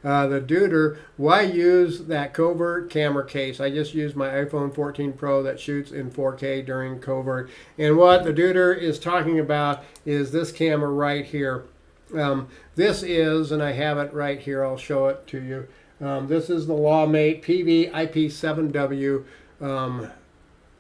The Deuter, why use that covert camera case? I just use my iPhone 14 Pro that shoots in 4K during covert. And what the Deuter is talking about is this camera right here. This is, and I have it right here, I'll show it to you. This is the Lawmate PV IP7W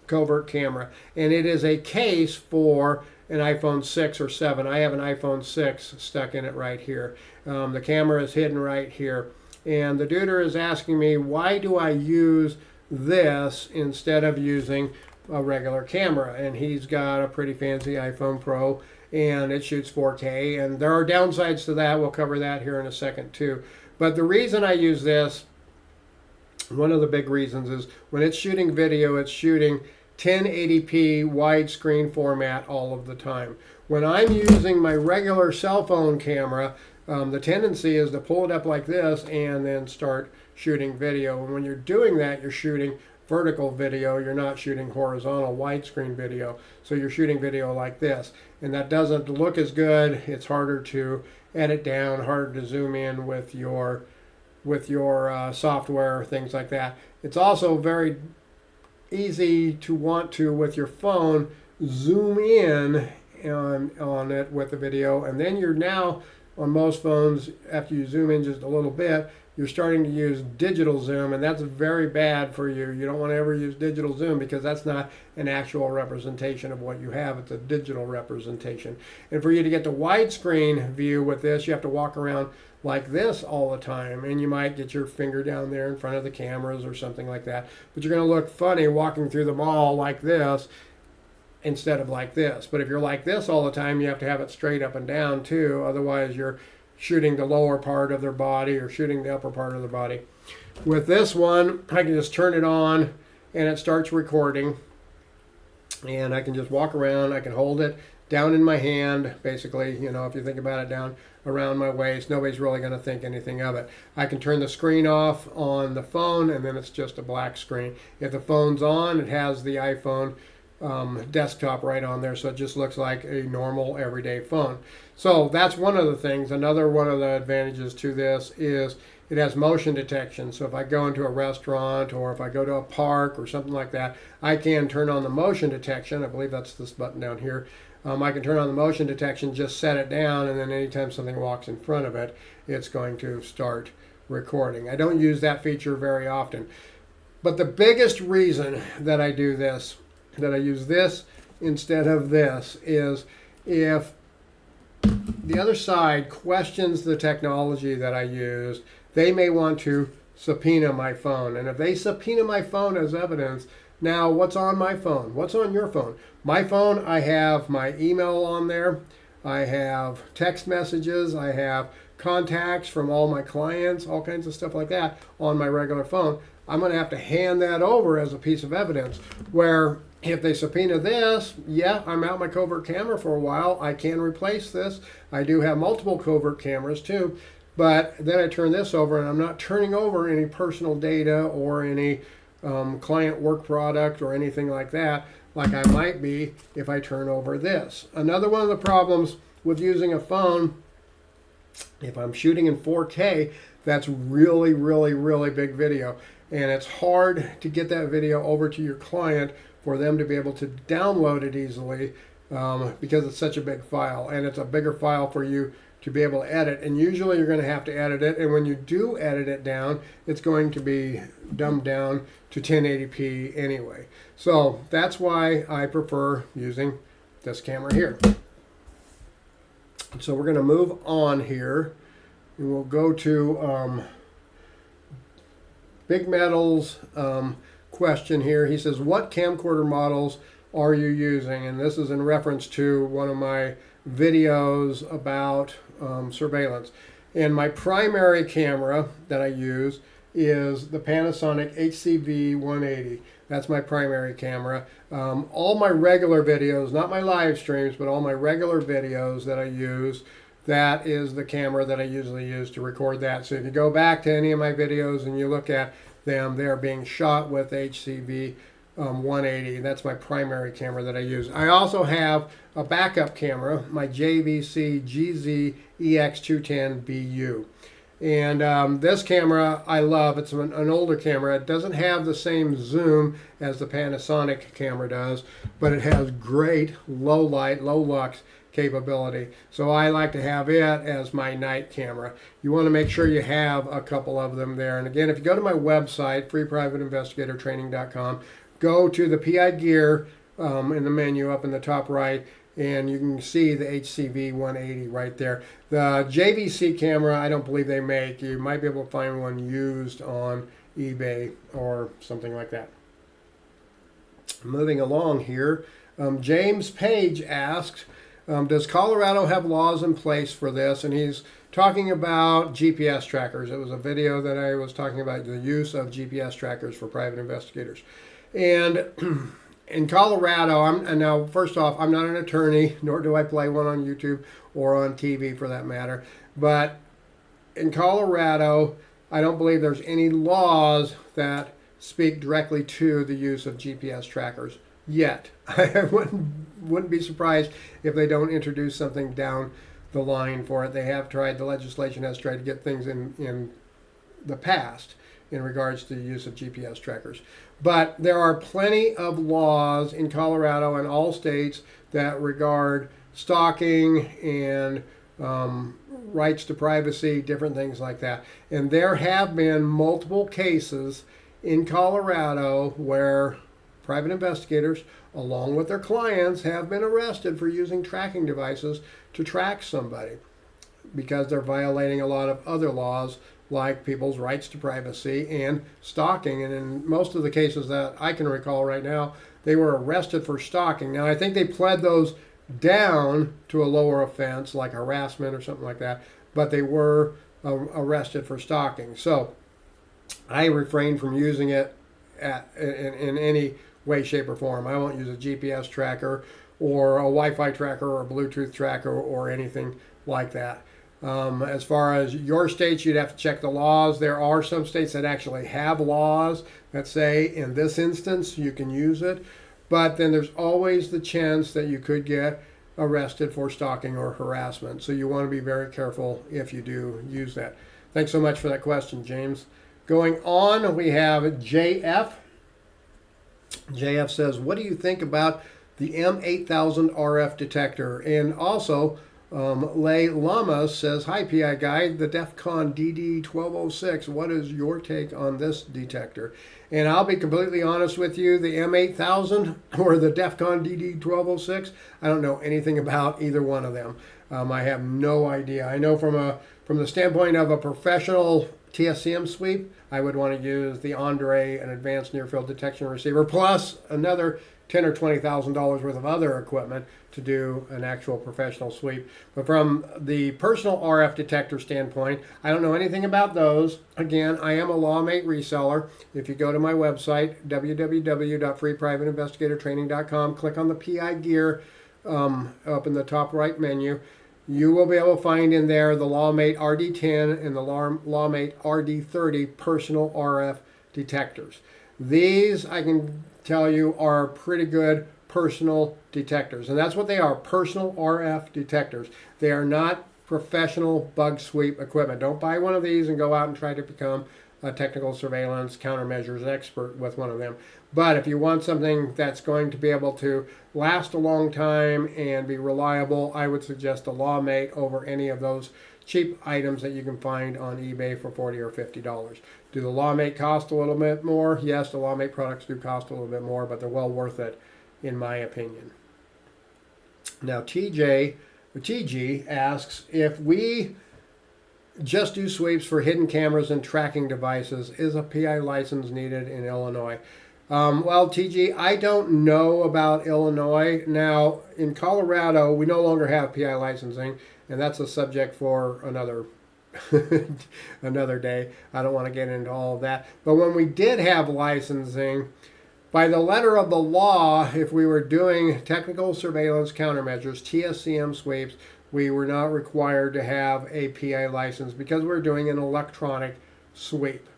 covert camera. And it is a case for an iPhone 6 or 7. I have an iPhone 6 stuck in it right here. The camera is hidden right here. And the Deuter is asking me, why do I use this instead of using a regular camera? And he's got a pretty fancy iPhone Pro and it shoots 4K. And there are downsides to that. We'll cover that here in a second too. But the reason I use this, one of the big reasons, is when it's shooting video, it's shooting 1080p widescreen format all of the time. When I'm using my regular cell phone camera, the tendency is to pull it up like this and then start shooting video. And when you're doing that, you're shooting vertical video. You're not shooting horizontal widescreen video. So you're shooting video like this. And that doesn't look as good. It's harder to edit down, harder to zoom in with your software, things like that. It's also very easy to want to, with your phone, zoom in on it with the video, and then you're now on most phones, after you zoom in just a little bit, you're starting to use digital zoom, and that's very bad for you. You don't want to ever use digital zoom because that's not an actual representation of what you have. It's a digital representation. And for you to get the widescreen view with this, you have to walk around like this all the time, and you might get your finger down there in front of the cameras or something like that. But you're going to look funny walking through the mall like this instead of like this. But if you're like this all the time, you have to have it straight up and down too. Otherwise, you're shooting the lower part of their body or shooting the upper part of their body. With this one, I can just turn it on and it starts recording. And I can just walk around. I can hold it down in my hand, basically, you know, if you think about it, down around my waist. Nobody's really going to think anything of it. I can turn the screen off on the phone, and then it's just a black screen. If the phone's on, it has the iPhone desktop right on there, so it just looks like a normal everyday phone. So that's one of the things. Another one of the advantages to this is it has motion detection. So if I go into a restaurant or if I go to a park or something like that, I can turn on the motion detection. I believe that's this button down here. I can turn on the motion detection, just set it down, and then anytime something walks in front of it, it's going to start recording. I don't use that feature very often. But the biggest reason that I do this, that I use this instead of this, is if the other side questions the technology that I use, they may want to subpoena my phone. And if they subpoena my phone as evidence, now what's on my phone? What's on your phone? My phone, I have my email on there. I have text messages. I have contacts from all my clients, all kinds of stuff like that on my regular phone. I'm going to have to hand that over as a piece of evidence, where if they subpoena this, yeah, I'm out my covert camera for a while. I can replace this. I do have multiple covert cameras too, but then I turn this over, and I'm not turning over any personal data or any client work product or anything like that, like I might be if I turn over this. Another one of the problems with using a phone, if I'm shooting in 4K, that's really, really, really big video. And it's hard to get that video over to your client for them to be able to download it easily because it's such a big file. And it's a bigger file for you to be able to edit. And usually you're going to have to edit it. And when you do edit it down, it's going to be dumbed down to 1080p anyway. So that's why I prefer using this camera here. So we're going to move on here. And we'll go to Big Metal's question here. He says, what camcorder models are you using? And this is in reference to one of my videos about surveillance. And my primary camera that I use is the Panasonic HCV-180. That's my primary camera. All my regular videos, not my live streams, but all my regular videos that I use, that is the camera that I usually use to record that. So if you go back to any of my videos and you look at them, they're being shot with HCV 180. That's my primary camera that I use. I also have a backup camera, my JVC GZ EX210BU. And this camera I love. It's an older camera. It doesn't have the same zoom as the Panasonic camera does, but it has great low light, low lux capability. So I like to have it as my night camera. You want to make sure you have a couple of them there. And again, if you go to my website, freeprivateinvestigatortraining.com, go to the PI gear in the menu up in the top right, and you can see the HCV 180 right there. The JVC camera, I don't believe they make. You might be able to find one used on eBay or something like that. Moving along here, James Page asked, does Colorado have laws in place for this? And he's talking about GPS trackers. It was a video that I was talking about the use of GPS trackers for private investigators. And in Colorado, now first off, I'm not an attorney, nor do I play one on YouTube or on TV for that matter. But in Colorado, I don't believe there's any laws that speak directly to the use of GPS trackers yet. I wouldn't be surprised if they don't introduce something down the line for it. They have tried, the legislation has tried to get things in the past in regards to the use of GPS trackers. But there are plenty of laws in Colorado and all states that regard stalking and rights to privacy, different things like that. And there have been multiple cases in Colorado where private investigators, along with their clients, have been arrested for using tracking devices to track somebody because they're violating a lot of other laws like people's rights to privacy and stalking. And in most of the cases that I can recall right now, they were arrested for stalking. Now, I think they pled those down to a lower offense like harassment or something like that, but they were arrested for stalking. So I refrain from using it in any way, shape, or form. I won't use a GPS tracker or a Wi-Fi tracker or a Bluetooth tracker or anything like that. As far as your states, you'd have to check the laws. There are some states that actually have laws that say, in this instance, you can use it. But then there's always the chance that you could get arrested for stalking or harassment. So you want to be very careful if you do use that. Thanks so much for that question, James. Going on, we have JF. JF says, what do you think about the M8000 RF detector? And also, Lay Lamas says, hi PI guy, the DEF CON DD1206, what is your take on this detector? And I'll be completely honest with you, the M8000 or the DEF CON DD1206, I don't know anything about either one of them. I have no idea. I know from the standpoint of a professional TSCM sweep, I would want to use the Andre, an advanced near-field detection receiver, plus another $10,000 or $20,000 worth of other equipment to do an actual professional sweep. But from the personal RF detector standpoint, I don't know anything about those. Again, I am a LawMate reseller. If you go to my website, www.freeprivateinvestigatortraining.com, click on the PI gear up in the top right menu, you will be able to find in there the LawMate RD10 and the LawMate RD30 personal RF detectors. These, I can tell you, are pretty good personal detectors. And that's what they are, personal RF detectors. They are not professional bug sweep equipment. Don't buy one of these and go out and try to become a technical surveillance countermeasures expert with one of them. But if you want something that's going to be able to last a long time and be reliable, I would suggest a LawMate over any of those cheap items that you can find on eBay for $40 or $50. Do the LawMate cost a little bit more? Yes, the LawMate products do cost a little bit more, but they're well worth it, in my opinion. Now, TG asks, if we just do sweeps for hidden cameras and tracking devices, is a PI license needed in Illinois? Well, TG, I don't know about Illinois. Now, in Colorado, we no longer have PI licensing, and that's a subject for another day. I don't want to get into all of that. But when we did have licensing, by the letter of the law, if we were doing technical surveillance countermeasures, TSCM sweeps, we were not required to have a PI license because we're doing an electronic sweep.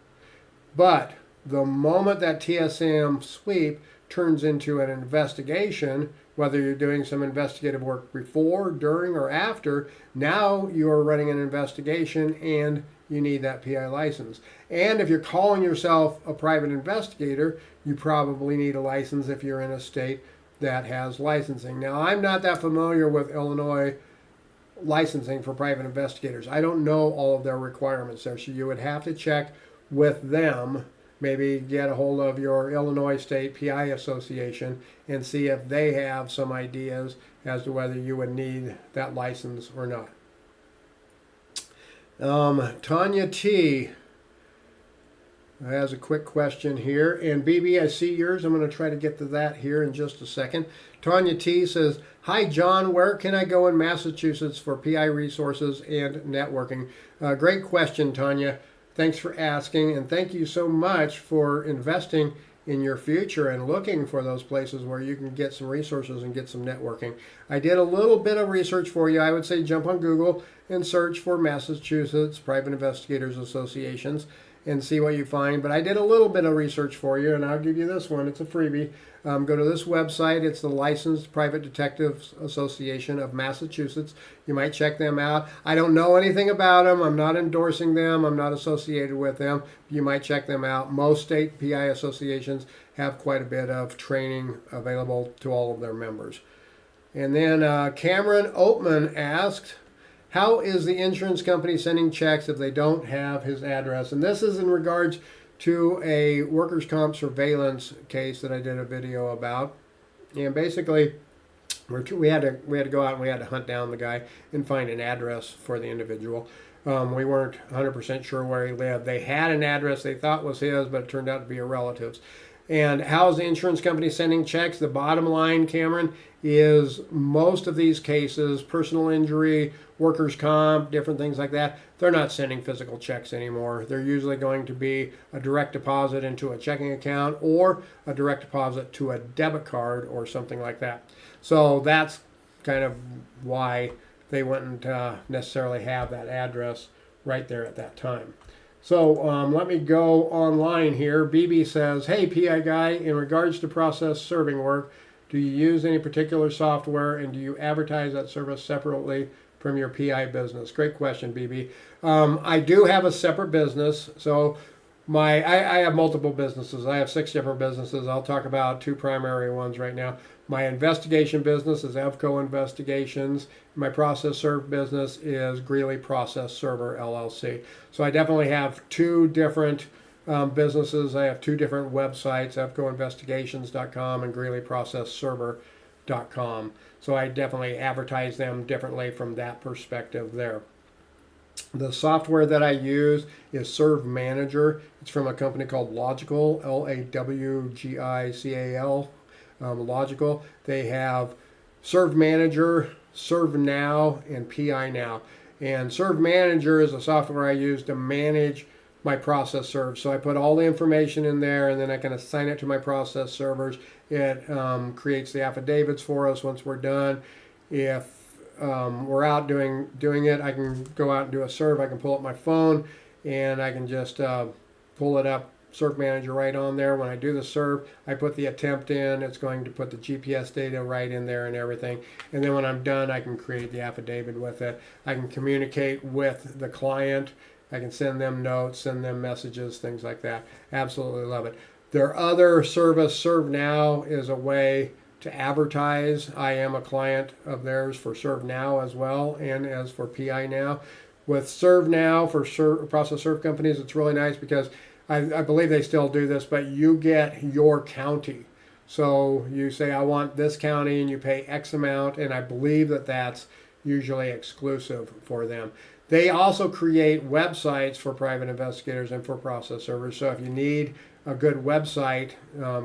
But the moment that TSCM sweep turns into an investigation, whether you're doing some investigative work before, during, or after, now you're running an investigation and you need that PI license. And if you're calling yourself a private investigator, you probably need a license if you're in a state that has licensing. Now, I'm not that familiar with Illinois licensing for private investigators. I don't know all of their requirements there, so you would have to check with them. Maybe get a hold of your Illinois State PI Association and see if they have some ideas as to whether you would need that license or not. Tanya T has a quick question here. And BB, I see yours. I'm going to try to get to that here in just a second. Tanya T says, "Hi, John. Where can I go in Massachusetts for PI resources and networking?" Great question, Tanya. Thanks for asking, and thank you so much for investing in your future and looking for those places where you can get some resources and get some networking. I did a little bit of research for you. I would say jump on Google and search for Massachusetts Private Investigators Associations and see what you find. But I did a little bit of research for you, and I'll give you this one. It's a freebie. Go to this website. It's the Licensed Private Detectives Association of Massachusetts. You might check them out. I don't know anything about them. I'm not endorsing them. I'm not associated with them. You might check them out. Most state PI associations have quite a bit of training available to all of their members. And then Cameron Oatman asked, "How is the insurance company sending checks if they don't have his address?" And this is in regards to a workers' comp surveillance case that I did a video about. And basically, we had to go out and we had to hunt down the guy and find an address for the individual. We weren't 100% sure where he lived. They had an address they thought was his, but it turned out to be a relative's. And how is the insurance company sending checks? The bottom line, Cameron, is most of these cases, personal injury, workers' comp, different things like that, they're not sending physical checks anymore. They're usually going to be a direct deposit into a checking account or a direct deposit to a debit card or something like that. So that's kind of why they wouldn't necessarily have that address right there at that time. So let me go online here. BB says, "Hey, PI guy, in regards to process serving work, do you use any particular software and do you advertise that service separately from your PI business?" Great question, BB. I do have a separate business. So I have multiple businesses. I have 6 different businesses. I'll talk about 2 primary ones right now. My investigation business is Evco Investigations. My process serve business is Greeley Process Server LLC. So I definitely have 2 different businesses. I have 2 different websites, evcoinvestigations.com and greeleyprocessserver.com. So I definitely advertise them differently from that perspective there. The software that I use is Serve Manager. It's from a company called Logical, Lawgical, Logical. They have Serve Manager, Serve Now, and PI Now. And Serve Manager is a software I use to manage my process serve. So I put all the information in there and then I can assign it to my process servers. It creates the affidavits for us once we're done. If we're out doing it, I can go out and do a serve. I can pull up my phone and I can just pull it up, Serve Manager right on there. When I do the serve, I put the attempt in. It's going to put the GPS data right in there and everything. And then when I'm done, I can create the affidavit with it. I can communicate with the client. I can send them notes, send them messages, things like that. Absolutely love it. Their other service, Serve Now, is a way to advertise. I am a client of theirs for Serve Now as well, and as for PI Now. With Serve Now for process serve companies, it's really nice because I believe they still do this, but you get your county. So you say, I want this county, and you pay X amount, and I believe that that's usually exclusive for them. They also create websites for private investigators and for process servers. So if you need a good website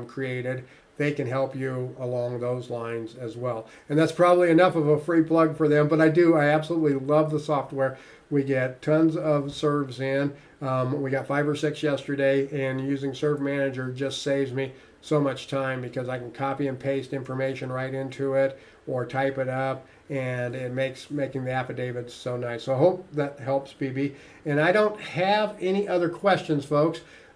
created, they can help you along those lines as well. And that's probably enough of a free plug for them, but I absolutely love the software. We get tons of serves in. We got 5 or 6 yesterday, and using Serve Manager just saves me so much time because I can copy and paste information right into it or type it up, and it makes making the affidavits so nice. So I hope that helps, BB. And I don't have any other questions, folks.